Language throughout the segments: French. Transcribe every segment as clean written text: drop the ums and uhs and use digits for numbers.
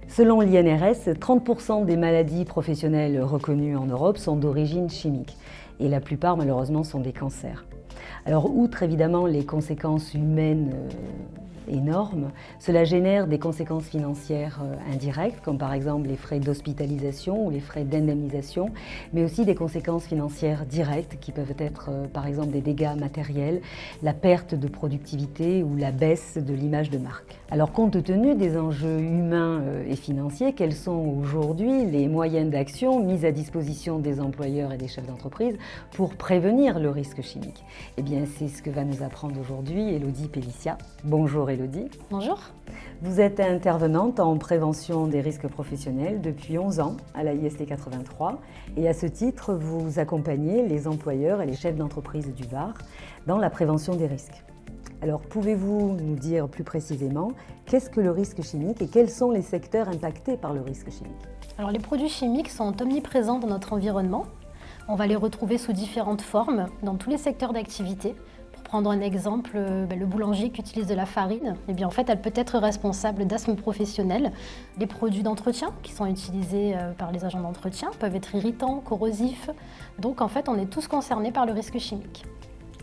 Selon l'INRS, 30% des maladies professionnelles reconnues en Europe sont d'origine chimique et la plupart malheureusement sont des cancers. Alors outre évidemment les conséquences humaines énormes, cela génère des conséquences financières indirectes comme par exemple les frais d'hospitalisation ou les frais d'indemnisation, mais aussi des conséquences financières directes qui peuvent être par exemple des dégâts matériels, la perte de productivité ou la baisse de l'image de marque. Alors compte tenu des enjeux humains et financiers, quels sont aujourd'hui les moyens d'action mis à disposition des employeurs et des chefs d'entreprise pour prévenir le risque chimique? Eh bien c'est ce que va nous apprendre aujourd'hui Élodie Pellicia. Bonjour Élodie. Bonjour. Vous êtes intervenante en prévention des risques professionnels depuis 11 ans à la IST 83 et à ce titre, vous accompagnez les employeurs et les chefs d'entreprise du Var dans la prévention des risques. Alors pouvez-vous nous dire plus précisément qu'est-ce que le risque chimique et quels sont les secteurs impactés par le risque chimique? Alors les produits chimiques sont omniprésents dans notre environnement. On va les retrouver sous différentes formes dans tous les secteurs d'activité. Pour prendre un exemple, le boulanger qui utilise de la farine, eh bien en fait elle peut être responsable d'asthme professionnel. Les produits d'entretien qui sont utilisés par les agents d'entretien peuvent être irritants, corrosifs. Donc en fait on est tous concernés par le risque chimique.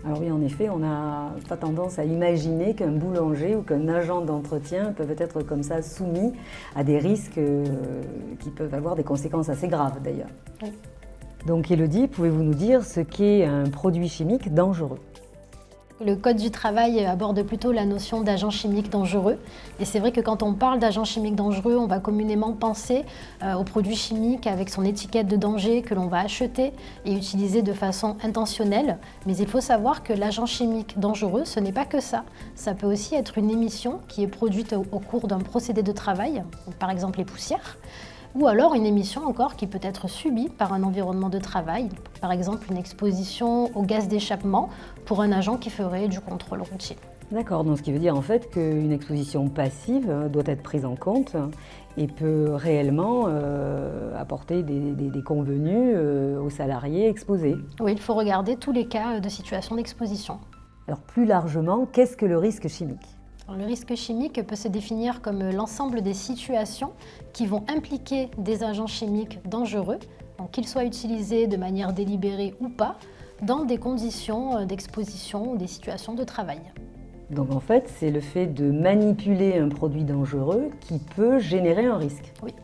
Alors oui, en effet, on n'a pas tendance à imaginer qu'un boulanger ou qu'un agent d'entretien peuvent être comme ça soumis à des risques qui peuvent avoir des conséquences assez graves d'ailleurs. Oui. Donc Élodie, pouvez-vous nous dire ce qu'est un produit chimique dangereux? Le Code du travail aborde plutôt la notion d'agent chimique dangereux. Et c'est vrai que quand on parle d'agent chimique dangereux, on va communément penser aux produits chimiques avec son étiquette de danger que l'on va acheter et utiliser de façon intentionnelle. Mais il faut savoir que l'agent chimique dangereux, ce n'est pas que ça. Ça peut aussi être une émission qui est produite au cours d'un procédé de travail, par exemple les poussières. Ou alors une émission encore qui peut être subie par un environnement de travail, par exemple une exposition au gaz d'échappement pour un agent qui ferait du contrôle routier. D'accord, donc ce qui veut dire en fait qu'une exposition passive doit être prise en compte et peut réellement apporter des convenus aux salariés exposés. Oui, il faut regarder tous les cas de situation d'exposition. Alors plus largement, qu'est-ce que le risque chimique ? Le risque chimique peut se définir comme l'ensemble des situations qui vont impliquer des agents chimiques dangereux, qu'ils soient utilisés de manière délibérée ou pas, dans des conditions d'exposition ou des situations de travail. Donc en fait, c'est le fait de manipuler un produit dangereux qui peut générer un risque. Oui.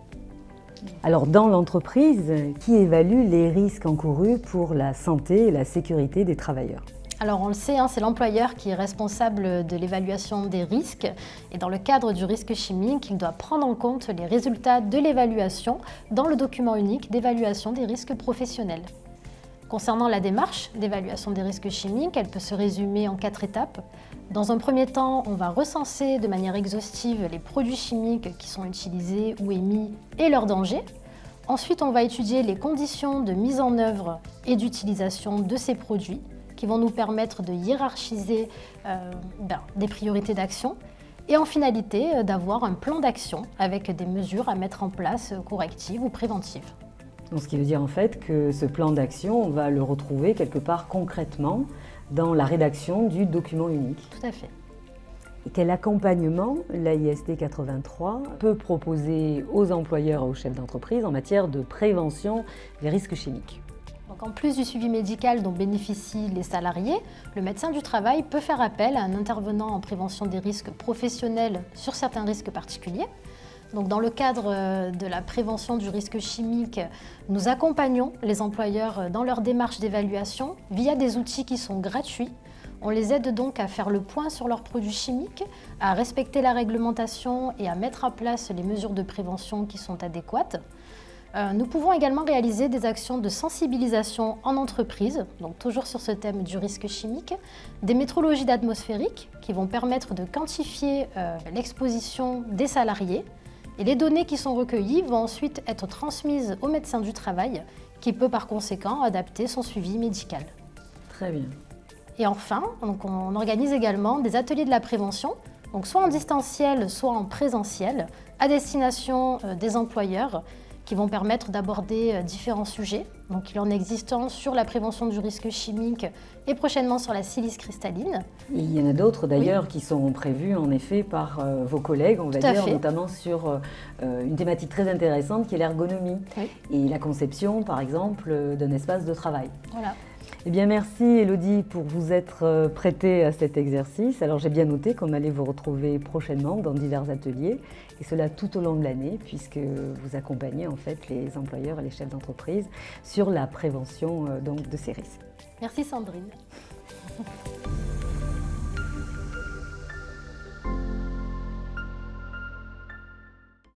Alors dans l'entreprise, qui évalue les risques encourus pour la santé et la sécurité des travailleurs ? Alors on le sait, c'est l'employeur qui est responsable de l'évaluation des risques et dans le cadre du risque chimique, il doit prendre en compte les résultats de l'évaluation dans le document unique d'évaluation des risques professionnels. Concernant la démarche d'évaluation des risques chimiques, elle peut se résumer en 4 étapes. Dans un premier temps, on va recenser de manière exhaustive les produits chimiques qui sont utilisés ou émis et leurs dangers. Ensuite, on va étudier les conditions de mise en œuvre et d'utilisation de ces produits, qui vont nous permettre de hiérarchiser des priorités d'action et en finalité d'avoir un plan d'action avec des mesures à mettre en place correctives ou préventives. Donc, ce qui veut dire en fait que ce plan d'action, on va le retrouver quelque part concrètement dans la rédaction du document unique. Tout à fait. Et quel accompagnement l'AIST 83 peut proposer aux employeurs et aux chefs d'entreprise en matière de prévention des risques chimiques ? Donc en plus du suivi médical dont bénéficient les salariés, le médecin du travail peut faire appel à un intervenant en prévention des risques professionnels sur certains risques particuliers. Donc dans le cadre de la prévention du risque chimique, nous accompagnons les employeurs dans leur démarche d'évaluation via des outils qui sont gratuits. On les aide donc à faire le point sur leurs produits chimiques, à respecter la réglementation et à mettre en place les mesures de prévention qui sont adéquates. Nous pouvons également réaliser des actions de sensibilisation en entreprise, donc toujours sur ce thème du risque chimique, des métrologies atmosphériques qui vont permettre de quantifier l'exposition des salariés. Et les données qui sont recueillies vont ensuite être transmises au médecin du travail, qui peut par conséquent adapter son suivi médical. Très bien. Et enfin, donc on organise également des ateliers de la prévention, donc soit en distanciel, soit en présentiel, à destination des employeurs, qui vont permettre d'aborder différents sujets. Donc il en existe un sur la prévention du risque chimique et prochainement sur la silice cristalline. Et il y en a d'autres d'ailleurs qui sont prévus en effet par vos collègues, on va dire, notamment sur une thématique très intéressante qui est l'ergonomie et la conception par exemple d'un espace de travail. Voilà. Eh bien, merci Élodie pour vous être prêtée à cet exercice. Alors j'ai bien noté qu'on allait vous retrouver prochainement dans divers ateliers et cela tout au long de l'année puisque vous accompagnez en fait les employeurs et les chefs d'entreprise sur la prévention donc, de ces risques. Merci Sandrine.